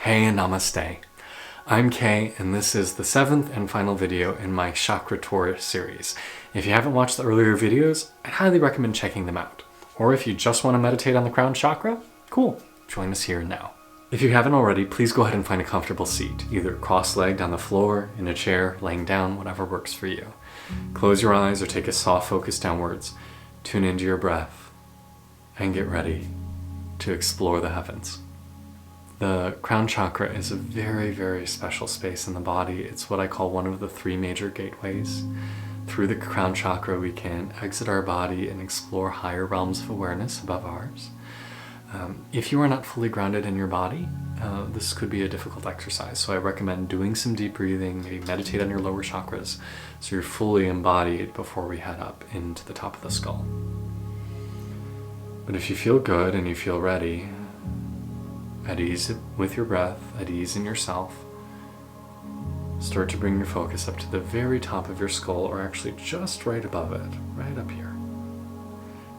Hey and namaste. I'm Kay and this is the 7th and final video in my chakra tour series. If you haven't watched the earlier videos, I highly recommend checking them out. Or if you just want to meditate on the crown chakra, cool, join us here now. If you haven't already, please go ahead and find a comfortable seat, either cross-legged on the floor, in a chair, laying down, whatever works for you. Close your eyes or take a soft focus downwards, tune into your breath, and get ready to explore the heavens. The crown chakra is a very, very special space in the body. It's what I call one of the 3 major gateways. Through the crown chakra, we can exit our body and explore higher realms of awareness above ours. If you are not fully grounded in your body, this could be a difficult exercise. So I recommend doing some deep breathing, maybe meditate on your lower chakras, so you're fully embodied before we head up into the top of the skull. But if you feel good and you feel ready, at ease with your breath, at ease in yourself, start to bring your focus up to the very top of your skull, or actually just right above it, right up here.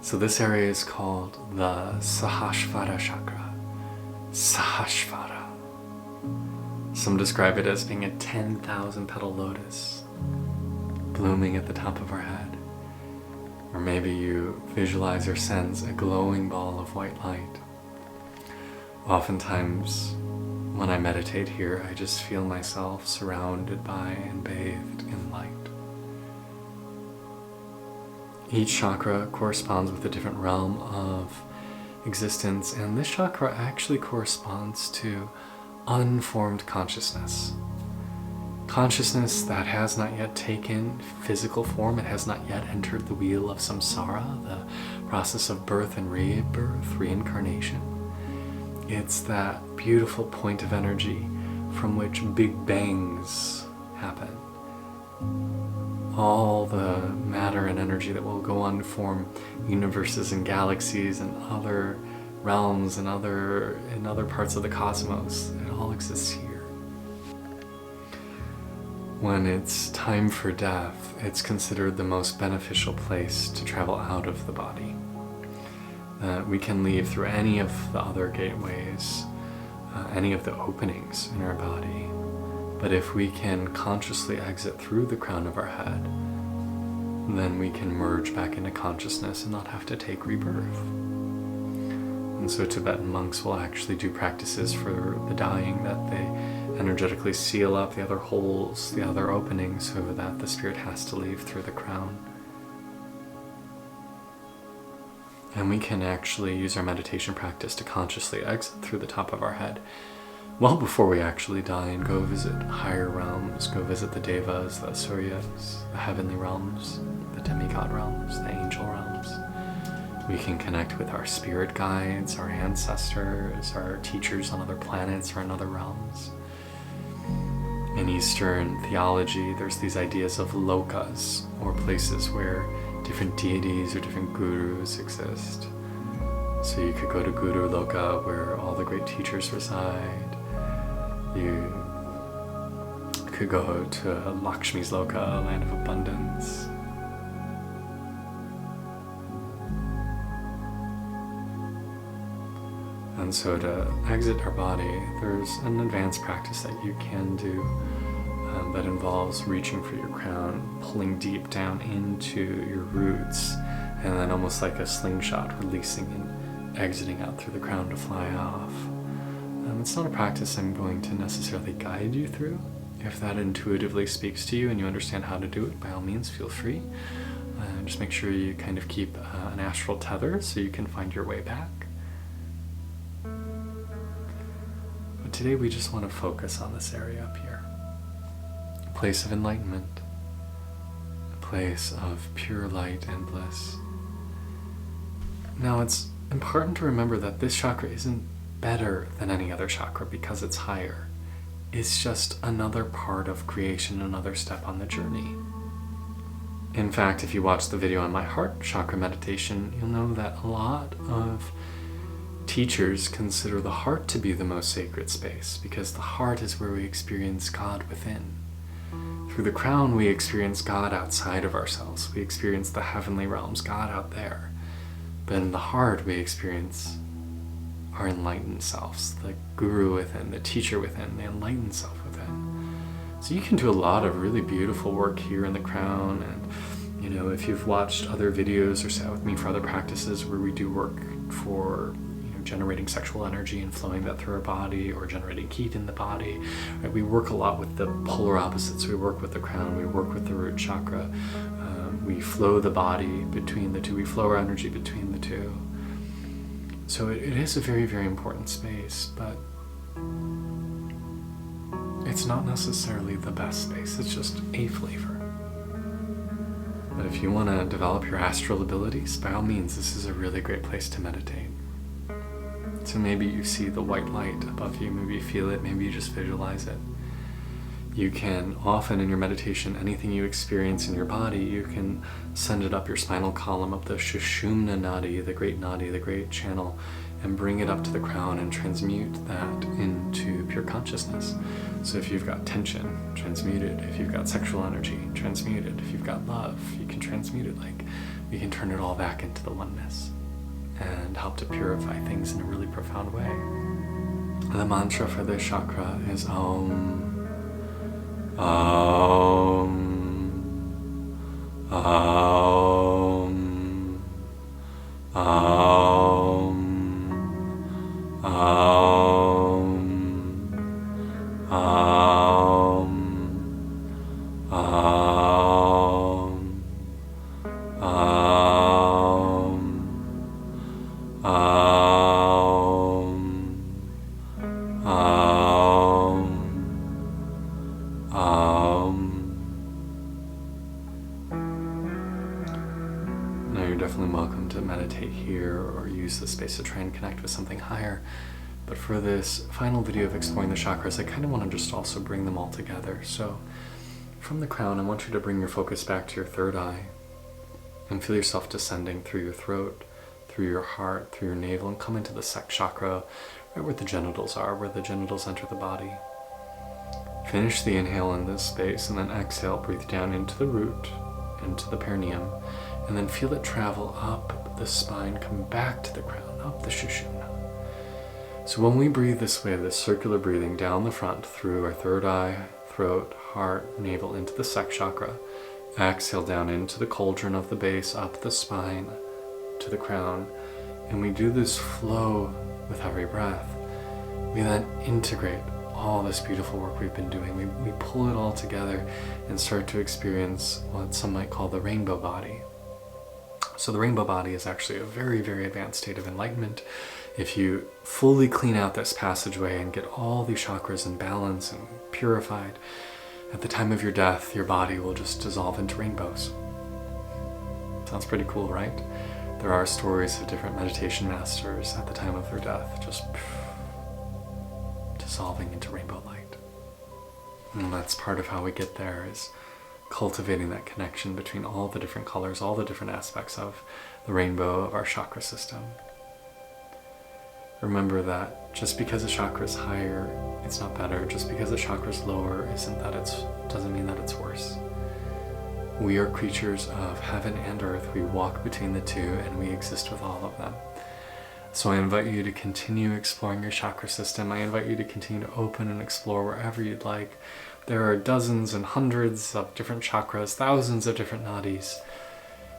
So this area is called the Sahasrara chakra. Sahasrara. Some describe it as being a 10,000 petal lotus blooming at the top of our head. Or maybe you visualize or sense a glowing ball of white light. Oftentimes, when I meditate here, I just feel myself surrounded by and bathed in light. Each chakra corresponds with a different realm of existence, and this chakra actually corresponds to unformed consciousness. Consciousness that has not yet taken physical form, it has not yet entered the wheel of samsara, the process of birth and rebirth, reincarnation. It's that beautiful point of energy from which big bangs happen. All the matter and energy that will go on to form universes and galaxies and other realms and other parts of the cosmos, it all exists here. When it's time for death, it's considered the most beneficial place to travel out of the body. We can leave through any of the other gateways, any of the openings in our body. But if we can consciously exit through the crown of our head, then we can merge back into consciousness and not have to take rebirth. And so Tibetan monks will actually do practices for the dying that they energetically seal up the other holes, the other openings, so that the spirit has to leave through the crown. And we can actually use our meditation practice to consciously exit through the top of our head well before we actually die and go visit higher realms, go visit the devas, the asuryas, the heavenly realms, the demigod realms, the angel realms. We can connect with our spirit guides, our ancestors, our teachers on other planets or in other realms. In Eastern theology, there's these ideas of lokas, or places where different deities or different gurus exist. So you could go to Guru Loka, where all the great teachers reside. You could go to Lakshmi's Loka, a land of abundance. And so to exit our body, there's an advanced practice that you can do that involves reaching for your crown, pulling deep down into your roots, and then almost like a slingshot, releasing and exiting out through the crown to fly off. It's not a practice I'm going to necessarily guide you through. If that intuitively speaks to you and you understand how to do it, by all means feel free. Just make sure you kind of keep an astral tether so you can find your way back. But today we just want to focus on this area up here. A place of enlightenment, a place of pure light and bliss. Now it's important to remember that this chakra isn't better than any other chakra because it's higher. It's just another part of creation, another step on the journey. In fact, if you watch the video on my heart chakra meditation, you'll know that a lot of teachers consider the heart to be the most sacred space because the heart is where we experience God within. Through the crown, we experience God outside of ourselves. We experience the heavenly realms, God out there. But in the heart, we experience our enlightened selves, the guru within, the teacher within, the enlightened self within. So you can do a lot of really beautiful work here in the crown. And you know, if you've watched other videos or sat with me for other practices where we do work for generating sexual energy and flowing that through our body, or generating heat in the body, right? We work a lot with the polar opposites. We work with the crown, we work with the root chakra, we flow the body between the two, we flow our energy between the two. So it is a very, very important space, but it's not necessarily the best space. It's just a flavor. But if you want to develop your astral abilities, by all means, this is a really great place to meditate. So maybe you see the white light above you, maybe you feel it, maybe you just visualize it. You can often in your meditation, anything you experience in your body, you can send it up your spinal column, up the Sushumna Nadi, the great channel, and bring it up to the crown and transmute that into pure consciousness. So if you've got tension, transmute it. If you've got sexual energy, transmute it. If you've got love, you can transmute it. Like, we can turn it all back into the oneness and help to purify things in a really profound way. The mantra for this chakra is Om. Om. Om. Om. Om. Om. Now you're definitely welcome to meditate here or use this space to try and connect with something higher. But for this final video of exploring the chakras, I kind of want to just also bring them all together. So from the crown, I want you to bring your focus back to your third eye and feel yourself descending through your throat, through your heart, through your navel, and come into the sex chakra, right where the genitals are, where the genitals enter the body. Finish the inhale in this space, and then exhale, breathe down into the root, into the perineum, and then feel it travel up the spine, come back to the crown, up the Sushumna. So when we breathe this way, this circular breathing down the front through our third eye, throat, heart, navel, into the sex chakra, exhale down into the cauldron of the base, up the spine, to the crown, and we do this flow with every breath. We then integrate all this beautiful work we've been doing. We pull it all together and start to experience what some might call the rainbow body. So the rainbow body is actually a very, very advanced state of enlightenment. If you fully clean out this passageway and get all these chakras in balance and purified, at the time of your death, your body will just dissolve into rainbows. Sounds pretty cool, right? There are stories of different meditation masters at the time of their death just dissolving into rainbow light. And that's part of how we get there, is cultivating that connection between all the different colors, all the different aspects of the rainbow of our chakra system. Remember that just because a chakra is higher, it's not better. Just because a chakra is lower doesn't mean that it's worse. We are creatures of heaven and earth. We walk between the two, and we exist with all of them. So I invite you to continue exploring your chakra system. I invite you to continue to open and explore wherever you'd like. There are dozens and hundreds of different chakras, thousands of different nadis.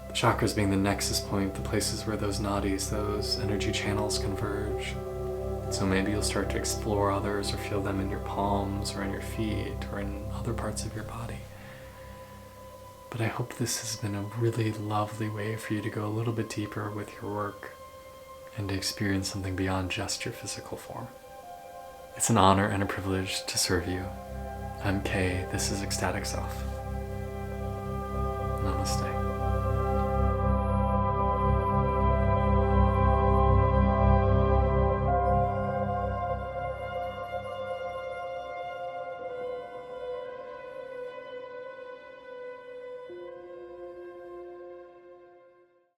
The chakras being the nexus point, the places where those nadis, those energy channels converge. So maybe you'll start to explore others or feel them in your palms or in your feet or in other parts of your body. But I hope this has been a really lovely way for you to go a little bit deeper with your work and to experience something beyond just your physical form. It's an honor and a privilege to serve you. I'm Kay, this is Ecstatic Self. Namaste.